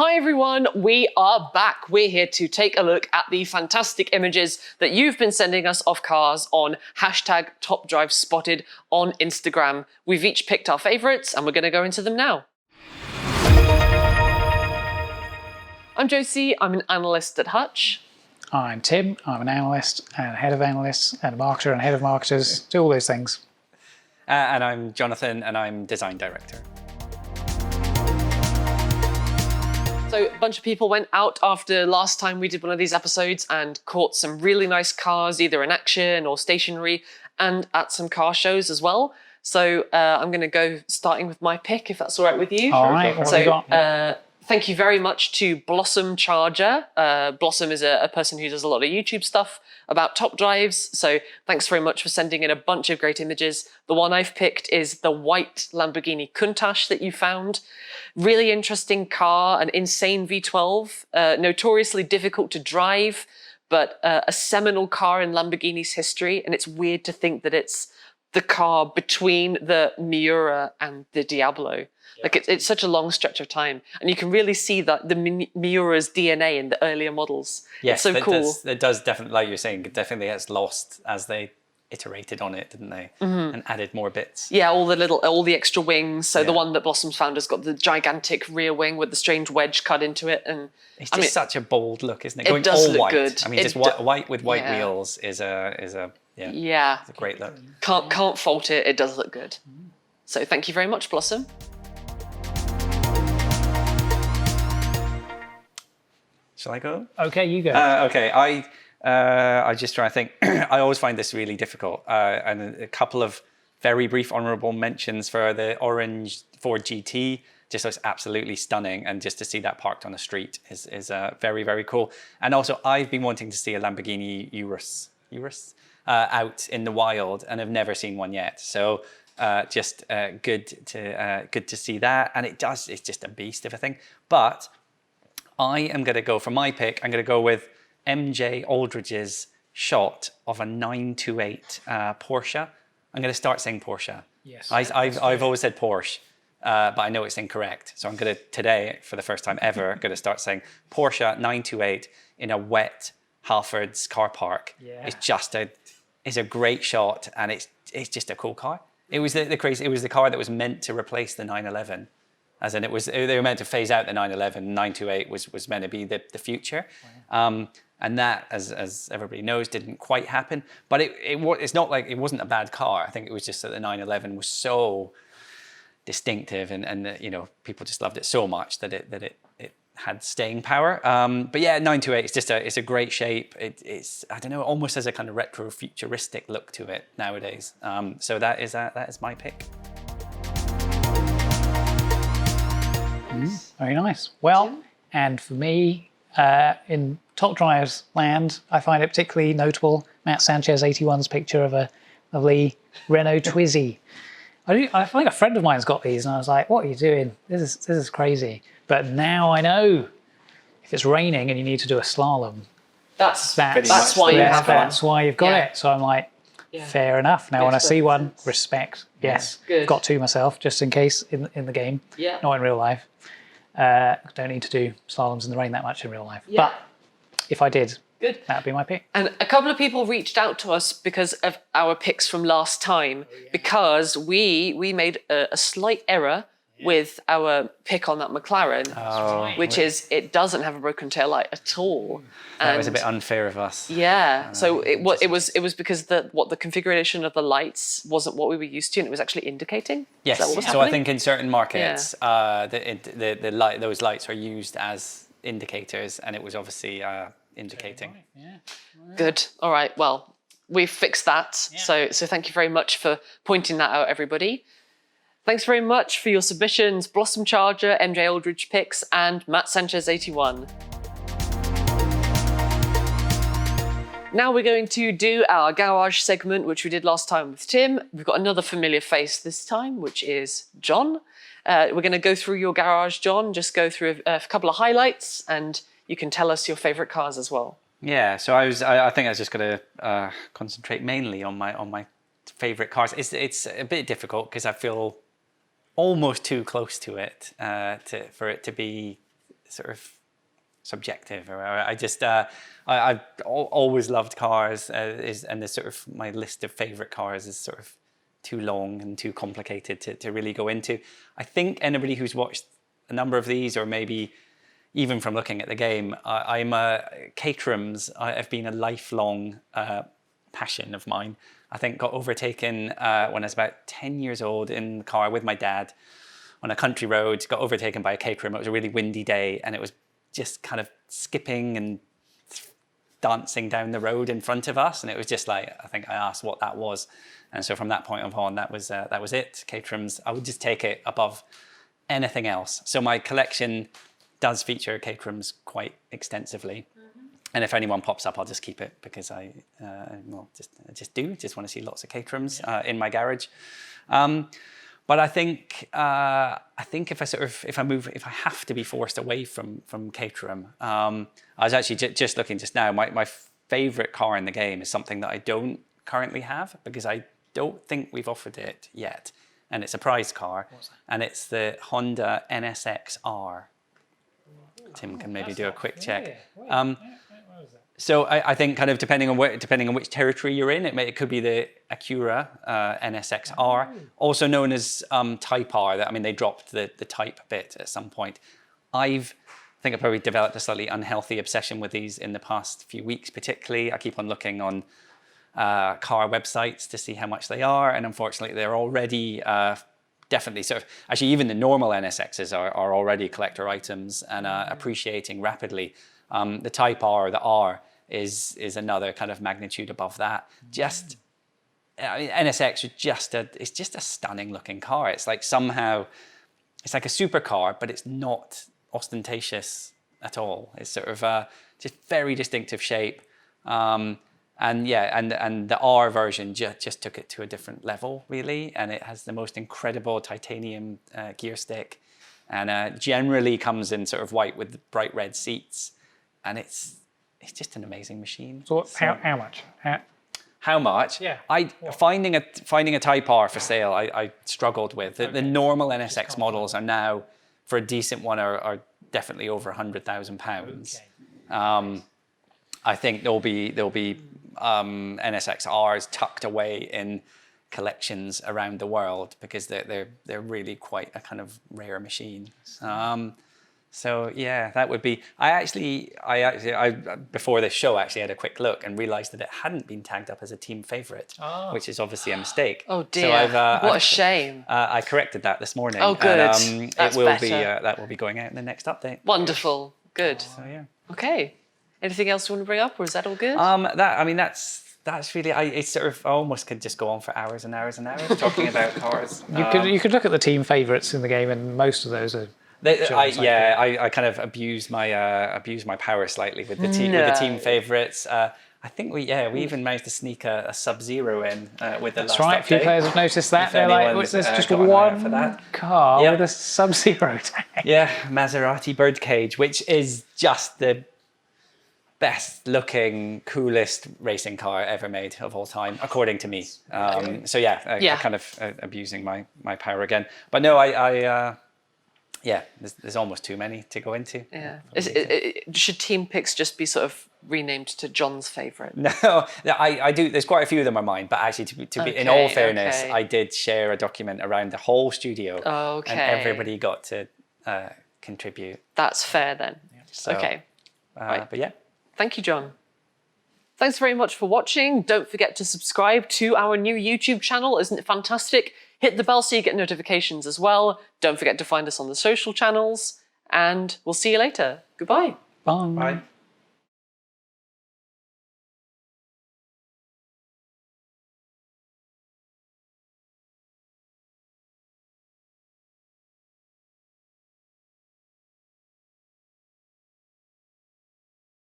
Hi everyone, we are back. We're here to take a look at the fantastic images that you've been sending us of cars on #TopDriveSpotted on Instagram. We've each picked our favourites and we're going to go into them now. I'm Josie, I'm an analyst at Hutch. I'm Tim, I'm an analyst and head of analysts and a marketer and head of marketers, do all those things. And I'm Jonathan and I'm design director. So a bunch of people went out after last time we did one of these episodes and caught some really nice cars, either in action or stationary, and at some car shows as well. So I'm going to go starting with my pick, if that's all right with you. All right, what have you got? Thank you very much to Blossom Charger. Blossom is a person who does a lot of YouTube stuff about top drives. So thanks very much for sending in a bunch of great images. The one I've picked is the white Lamborghini Countach that you found. Really interesting car, an insane V12, notoriously difficult to drive, but a seminal car in Lamborghini's history. And it's weird to think that it's the car between the Miura and the Diablo. Like it's such a long stretch of time, and you can really see that the Miura's DNA in the earlier models. Yes, it's so cool. It does definitely, like you're saying, it definitely gets lost as they iterated on it, didn't they? And added more bits. Yeah, all the extra wings. So the one that Blossom's found has got the gigantic rear wing with the strange wedge cut into it, and it's just such a bold look, isn't it? It does look good. I mean, just white with white wheels is a great look. Can't fault it. It does look good. So thank you very much, Blossom. Shall I go? Okay, you go. Okay, I just try to think. I always find this really difficult. And a couple of very brief honourable mentions for the orange Ford GT. Just looks absolutely stunning, and just to see that parked on the street is very, very cool. And also, I've been wanting to see a Lamborghini Urus out in the wild, and I've never seen one yet. So just good to see that. And it's just a beast of a thing. But I am going to go for my pick. I'm going to go with MJ Aldridge's shot of a 928 Porsche. I'm going to start saying Porsche. Yes. I've always said Porsche, but I know it's incorrect. So I'm going to today, for the first time ever, going to start saying Porsche 928 in a wet Halfords car park. Yeah. It's a great shot, and it's just a cool car. It was the car that was meant to replace the 911. As in, they were meant to phase out the 911. 928 was meant to be the future, and that, as everybody knows, didn't quite happen. But it's not like it wasn't a bad car. I think it was just that the 911 was so distinctive, and people just loved it so much that it had staying power. But yeah, 928 it's a great shape. It's I don't know, almost has a kind of retro futuristic look to it nowadays. So that is my pick. Very nice. Well, and for me, in Top Drives land, I find it particularly notable Matt Sanchez 81's picture of a lovely Renault Twizzy. I think a friend of mine's got these, and I was like, "What are you doing? This is crazy." But now I know if it's raining and you need to do a slalom, that's why you have one. That's why you've got it. So I'm like, fair enough. Now when I see one, respect. Yes, good. Got two myself just in case in the game. Yeah. Not in real life. Don't need to do slaloms in the rain that much in real life. Yeah. But if I did, that'd be my pick. And a couple of people reached out to us because of our picks from last time, because we made a slight error with our pick on that McLaren, which is it doesn't have a broken taillight at all. That was a bit unfair of us. Yeah, so it was because the configuration of the lights wasn't what we were used to, and it was actually indicating. Yes, so I think in certain markets, those lights are used as indicators, and it was obviously indicating. Yeah. Good. All right. Well, we've fixed that. Yeah. So thank you very much for pointing that out, everybody. Thanks very much for your submissions, Blossom Charger, MJ Aldridge picks, and Matt Sanchez 81. Now we're going to do our garage segment, which we did last time with Tim. We've got another familiar face this time, which is John. We're going to go through your garage, John, just go through a couple of highlights, and you can tell us your favourite cars as well. Yeah, so I think I was just going to concentrate mainly on my favourite cars. It's a bit difficult because I feel almost too close to it for it to be sort of subjective, or I just I've always loved cars, and the sort of my list of favorite cars is sort of too long and too complicated to really go into. I think anybody who's watched a number of these, or maybe even from looking at the game, Caterhams have been a lifelong passion of mine. I think got overtaken when I was about 10 years old in the car with my dad on a country road, got overtaken by a Caterham. It was a really windy day, and it was just kind of skipping and dancing down the road in front of us, and it was just like, I think I asked what that was, and so from that point on, that was it. Caterhams, I would just take it above anything else. So my collection does feature Caterhams quite extensively, and if anyone pops up, I'll just keep it, because I just want to see lots of Caterhams in my garage. But I think if I have to be forced away from Caterham, I was actually just looking just now. My favorite car in the game is something that I don't currently have, because I don't think we've offered it yet, and it's a prize car, and it's the Honda NSX-R. Tim can maybe do a quick check. So I think kind of depending on which territory you're in, it could be the Acura NSX-R, also known as Type R. I mean, they dropped the Type bit at some point. I think I've probably developed a slightly unhealthy obsession with these in the past few weeks, particularly. I keep on looking on car websites to see how much they are, and unfortunately, they're already definitely sort of, actually even the normal NSXs are already collector items and appreciating rapidly. The Type R, the R, is another kind of magnitude above that. Just NSX is just a stunning looking car. It's like somehow it's like a supercar, but it's not ostentatious at all. It's sort of just very distinctive shape. And the R version just took it to a different level, really. And it has the most incredible titanium gear stick, and generally comes in sort of white with bright red seats. And it's just an amazing machine. So how much? How much? Yeah. Finding a Type R for sale, I struggled with. The normal NSX models are now, for a decent one, are definitely over £100,000. Okay. I think there'll be NSX-Rs tucked away in collections around the world, because they're really quite a kind of rare machine. So yeah, that would be. I before this show actually had a quick look and realised that it hadn't been tagged up as a team favourite, which is obviously a mistake. Oh dear! So what a shame. I corrected that this morning. Oh good. And, That's better. That will be going out in the next update. Wonderful. Good. So yeah. Okay. Anything else you want to bring up, or is that all good? That's really. It's sort of. I almost could just go on for hours and hours and hours talking about cars. You could look at the team favourites in the game, and most of those are. I kind of abused my power slightly with the team favourites. I think we even managed to sneak a Sub-Zero in with the last update. That's right. A few players have noticed that. They're like, there's just one car with a Sub-Zero tag. Yeah, Maserati Birdcage, which is just the best looking, coolest racing car ever made of all time, according to me. So I kind of abusing my power again. But no, there's almost too many to go into. Yeah. Should team picks just be sort of renamed to John's favourite? No, I do. There's quite a few of them are mine, but actually, to be in all fairness, I did share a document around the whole studio, and everybody got to contribute. That's fair then. So, okay. Right. But yeah. Thank you, John. Thanks very much for watching. Don't forget to subscribe to our new YouTube channel. Isn't it fantastic? Hit the bell so you get notifications as well. Don't forget to find us on the social channels, and we'll see you later. Goodbye. Bye. Bye.